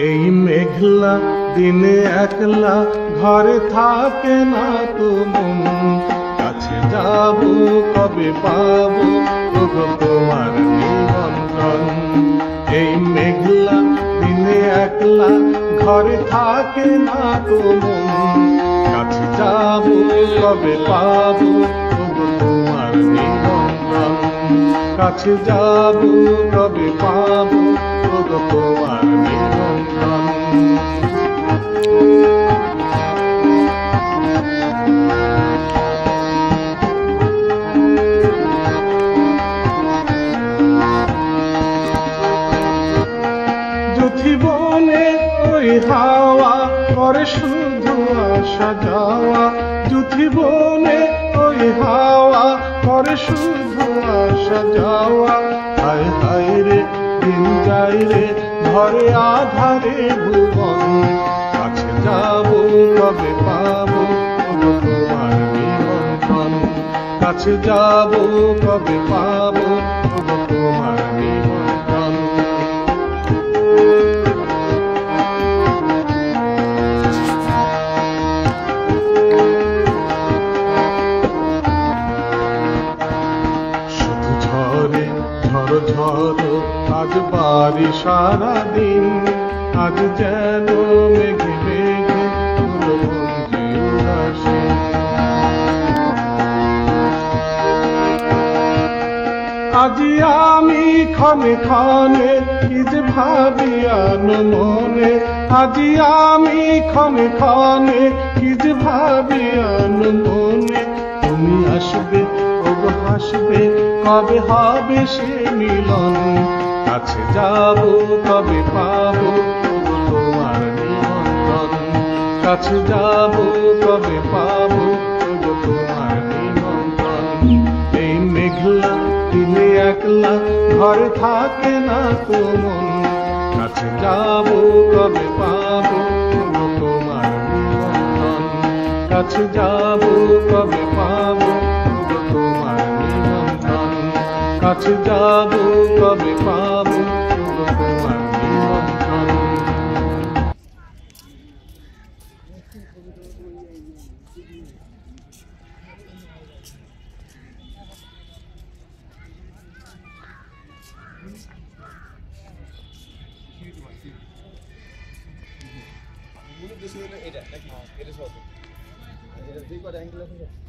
এই মেঘলা দিনে একলা ঘরে থাকে না তো মন, কাছে যাব কবে পাবো ওগো তোমার নিমন্ত্রণ। এই মেঘলা দিনে একলা ঘরে থাকে না তো মন, কাছে যাব কবে পাবো ওগো তোমার নিমন্ত্রণ। কাছে যাব কবে পাবো ওগো তোমার নিমন্ত্রণ। বনে ওই হাওয়া করে শুধু আসা যাওয়া, জুথি বনে ওই হাওয়া করে শুধু আসা যাওয়া। হায় হায় রে দিন যাই রে ঘরে আধারে ভুবন, কাছে যাব কবে পাবো ওগো তোমার নিমন্ত্রণ। কাছে যাব কবে পাবো ওগো তোমার নিমন্ত্রণ। ঝড় ঝড় আজ বারি সারাদিন, আজ যেন মেঘে মেঘে হলো মঞ্জে উদাসী। আজি আমি ক্ষণে ক্ষণে কি যে ভাবি আনো মনে, আজি আমি ক্ষণে ক্ষণে কি যে ভাবি আনো মনে। তুমি আসবে ওগো হাসবে কবে হবে সে মিলন, কাছে যাব কবে পাবো ওগো তোমার নিমন্ত্রণ। কাছে যাব কবে পাবো ওগো তোমার নিমন্ত্রণ। এই মেঘলা দিনে একলা ঘরে থাকে না তো মন, কাছে যাব কবে পাবো ওগো তোমার নিমন্ত্রণ। কাছে যাব কবে পাবো ওগো তোমার নিমন্ত্রণ। কাছে যাব কবে পাবো ওগো তোমার নিমন্ত্রণ। এটা নাকি এটা সব এটা দুই কটা অ্যাঙ্গেল আছে।